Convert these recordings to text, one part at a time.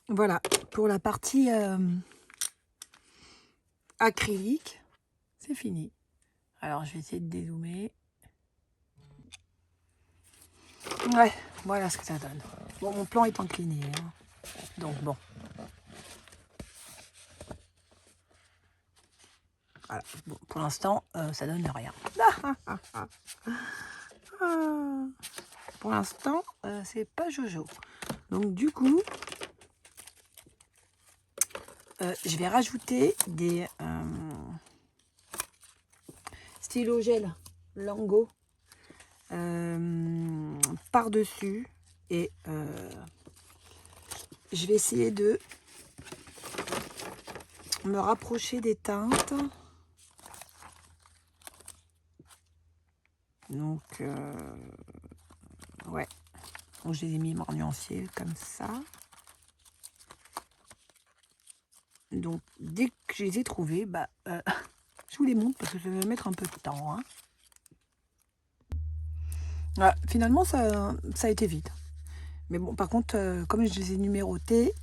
Voilà, pour la partie acrylique, c'est fini. Alors, je vais essayer de dézoomer. Ouais, voilà ce que ça donne. Bon, mon plan est incliné, hein. Donc bon. Voilà. Bon, pour l'instant, ça donne rien. Ah, pour l'instant, c'est pas Jojo. Donc du coup, je vais rajouter des stylos gel Lango par-dessus. Et je vais essayer de me rapprocher des teintes. Donc, ouais. Donc, je les ai mis en nuancier comme ça. Donc, dès que je les ai trouvés, bah, je vous les montre parce que ça va mettre un peu de temps. Hein. Ouais, finalement, ça a été vite. Mais bon, par contre, comme je les ai numérotés,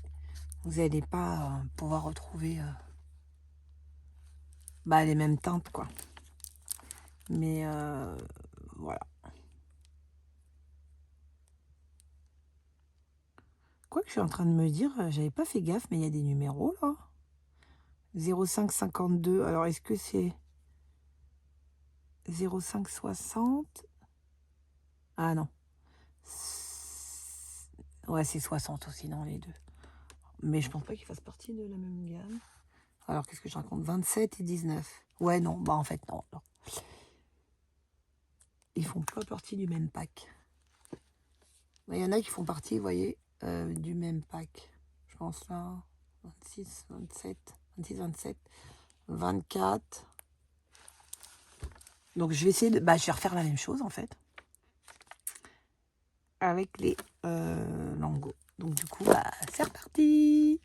vous n'allez pas pouvoir retrouver bah, les mêmes teintes, quoi. Mais voilà. Quoi que je suis en train de me dire, j'avais pas fait gaffe, mais il y a des numéros là. 0552. Alors est-ce que c'est 0560? Ah non. Ouais, c'est 60 aussi dans les deux. Mais je pense pas qu'ils fassent partie de la même gamme. Alors qu'est-ce que je raconte? 27 et 19. Ouais, non, bah en fait, non. Non. Ils font pas partie du même pack. Il y en a qui font partie, vous voyez, du même pack. Je pense là, 26, 27, 26, 27, 24. Donc je vais essayer de... Bah, je vais refaire la même chose en fait. Avec les Lango. Donc du coup, bah, c'est reparti.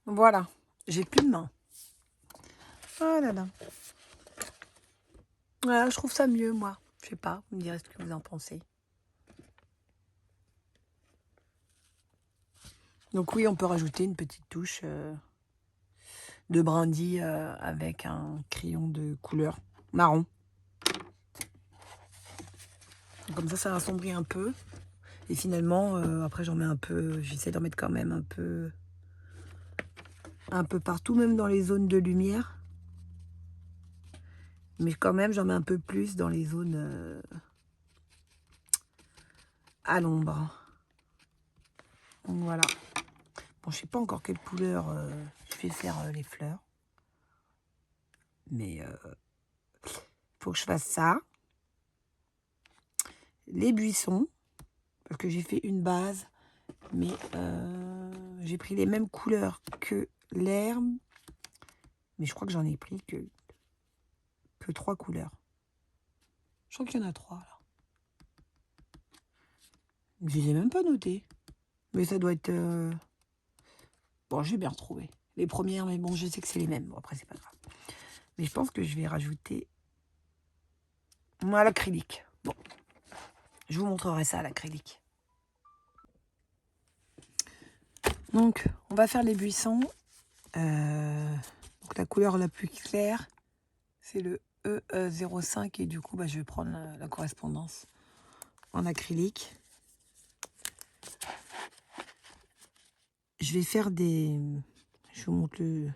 Voilà, j'ai plus de main. Oh là là. Ouais, je trouve ça mieux, moi. Je sais pas, vous me direz ce que vous en pensez. Donc oui, on peut rajouter une petite touche de brindille avec un crayon de couleur marron. Comme ça assombrit un peu. Et finalement, après j'en mets un peu, j'essaie d'en mettre quand même un peu partout, même dans les zones de lumière. Mais quand même, j'en mets un peu plus dans les zones à l'ombre. Donc voilà. Bon, je sais pas encore quelle couleur je vais faire les fleurs. Mais faut que je fasse ça. Les buissons, parce que j'ai fait une base, mais j'ai pris les mêmes couleurs que l'herbe. Mais je crois que j'en ai pris que 3 couleurs. Je crois qu'il y en a 3 là. Je les ai même pas notées. Mais ça doit être... Bon, j'ai bien retrouvé. Les premières, mais bon, je sais que c'est les mêmes. Bon, après, c'est pas grave. Mais je pense que je vais rajouter... Moi, l'acrylique. Bon, je vous montrerai ça à l'acrylique. Donc, on va faire les buissons. Donc, la couleur la plus claire, c'est le E05. Et du coup, je vais prendre la correspondance en acrylique. Je vais faire des... Je vous montre le...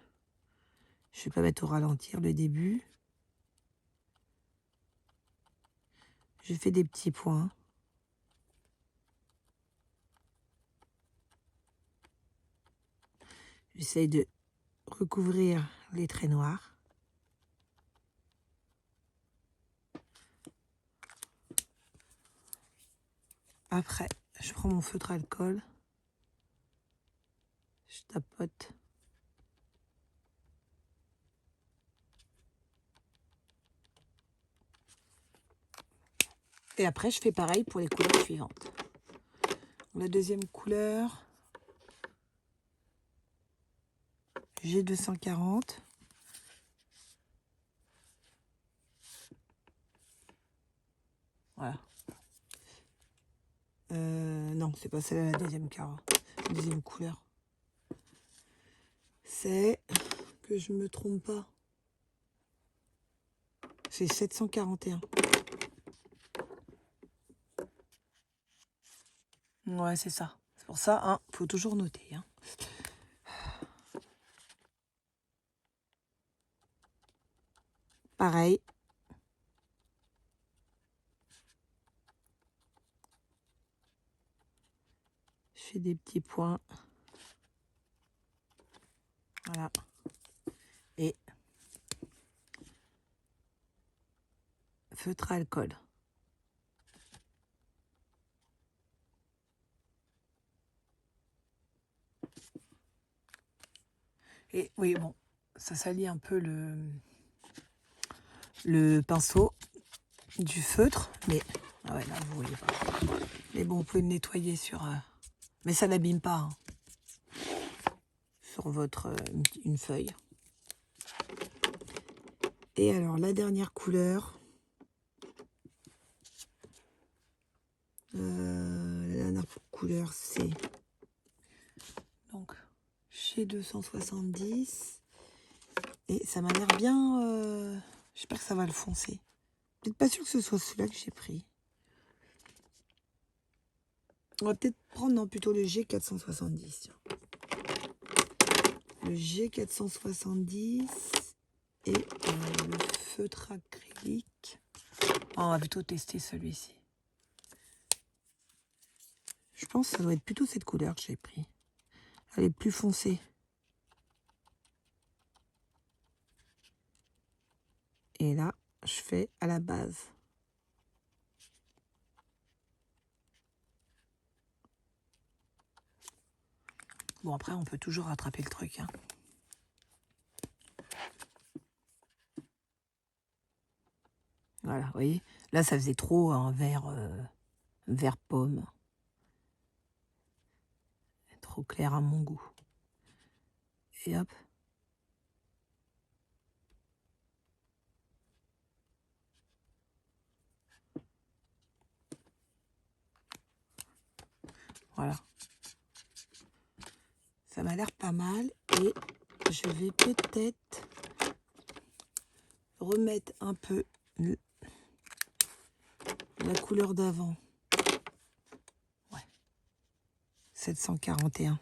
Je vais pas mettre au ralentir le début. Je fais des petits points. J'essaye de recouvrir les traits noirs. Après, je prends mon feutre alcool. Je tapote. Et après, je fais pareil pour les couleurs suivantes. La deuxième couleur, G240. Voilà. Non, c'est pas celle-là la deuxième carreau. La deuxième couleur. C'est que je me trompe pas. C'est 741. Ouais, c'est ça. C'est pour ça, hein, faut toujours noter. Hein. Pareil. Je fais des petits points. Voilà. Et feutre à alcool. Et oui, bon, ça salit un peu le pinceau du feutre, mais ah ouais, là vous voyez pas. Mais bon, vous pouvez le nettoyer sur, mais ça n'abîme pas hein, sur votre une feuille. Et alors la dernière couleur, c'est donc chez 270 et ça m'a l'air bien. J'espère que ça va le foncer. Peut-être pas sûr que ce soit celui-là que j'ai pris. On va peut-être prendre non, plutôt le G470. Tiens. Le G470 et le feutre acrylique. Oh, on va plutôt tester celui-ci. Je pense que ça doit être plutôt cette couleur que j'ai pris. Elle est plus foncée. Et là, je fais à la base. Bon, après, on peut toujours rattraper le truc. Hein. Voilà, vous voyez. Là, ça faisait trop un vert pomme. Trop clair à mon goût. Et hop. Voilà. Ça m'a l'air pas mal. Et je vais peut-être remettre un peu la couleur d'avant. Ouais. 741.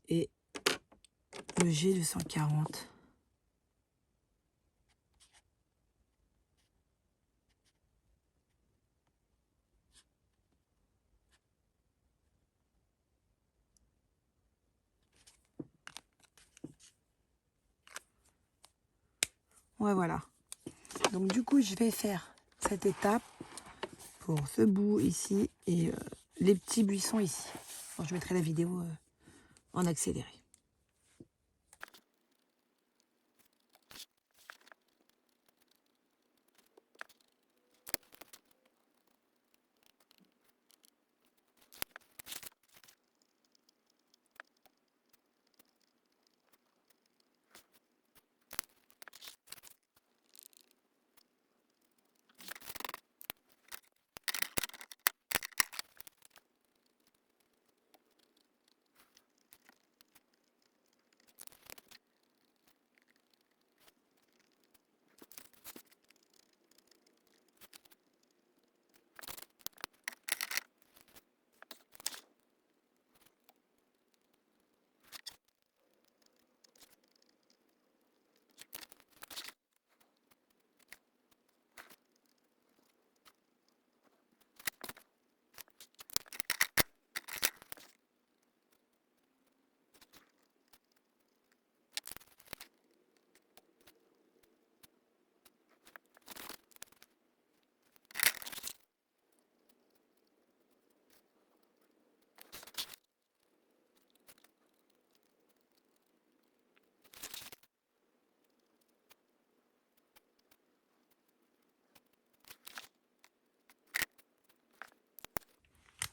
Et le G240. Ouais, voilà. Donc du coup, je vais faire cette étape pour ce bout ici et les petits buissons ici. Bon, je mettrai la vidéo en accéléré.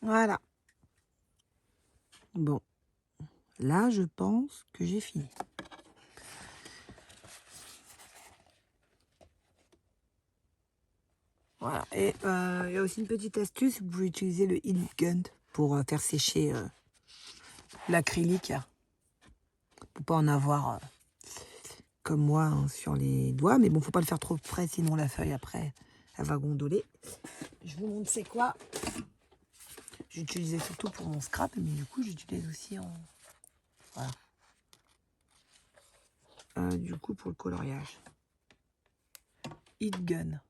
Voilà. Bon, là, je pense que j'ai fini. Voilà. Et il y a aussi une petite astuce, vous pouvez utiliser le heat gun pour faire sécher l'acrylique. Pour pas en avoir comme moi hein, sur les doigts. Mais bon, faut pas le faire trop près, sinon la feuille après, elle va gondoler. Je vous montre c'est quoi. J'utilisais surtout pour mon scrap, mais du coup, j'utilise aussi en... Voilà. Du coup, pour le coloriage. Heat gun.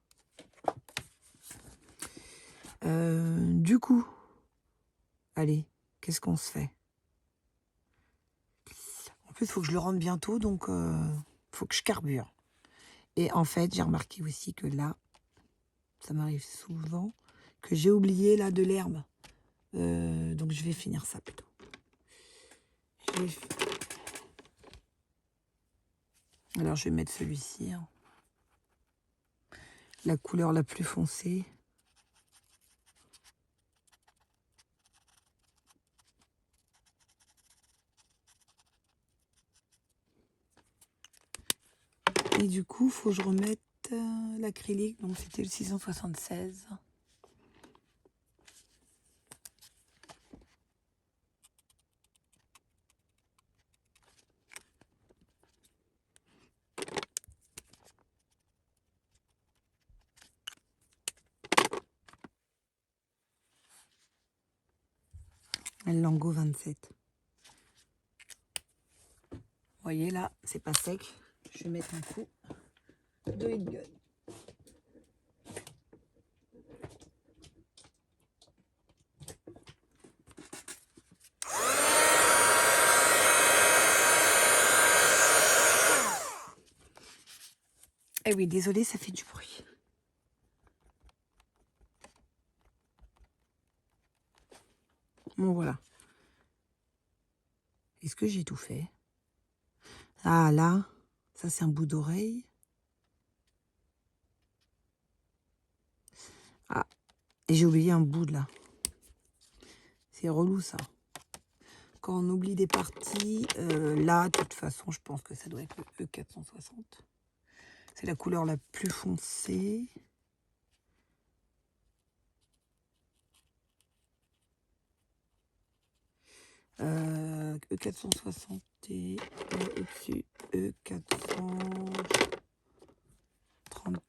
Du coup, allez, qu'est-ce qu'on se fait? En plus, il faut que je le rende bientôt, donc faut que je carbure. Et en fait, j'ai remarqué aussi que là, ça m'arrive souvent, que j'ai oublié là de l'herbe. Donc je vais finir ça plutôt. Alors je vais mettre celui-ci. Hein. La couleur la plus foncée. Et du coup, il faut que je remette l'acrylique. Donc c'était le 676. Et le Lango 27. Vous voyez là, c'est pas sec. Je vais mettre un coup de heat gun. Eh oui, désolé, ça fait du bruit. Bon, voilà. Est-ce que j'ai tout fait? Ah là, ça c'est un bout d'oreille. Ah, et j'ai oublié un bout de là. C'est relou ça. Quand on oublie des parties, là, de toute façon, je pense que ça doit être le E460. C'est la couleur la plus foncée. E460 et au-dessus E434, on n'a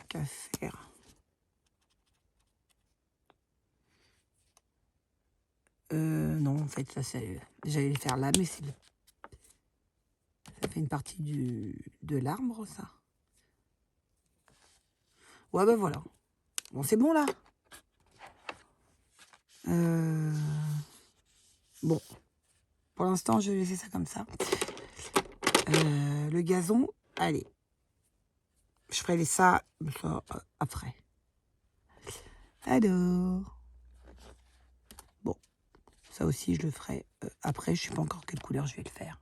qu'à faire. Non, en fait, ça c'est. J'allais le faire là, mais c'est. Ça fait une partie de l'arbre, ça. Ouais, ben voilà. Bon, c'est bon là. Bon, pour l'instant, je vais laisser ça comme ça. Le gazon, allez. Je ferai ça après. Alors. Bon, ça aussi, je le ferai après. Je ne sais pas encore quelle couleur je vais le faire.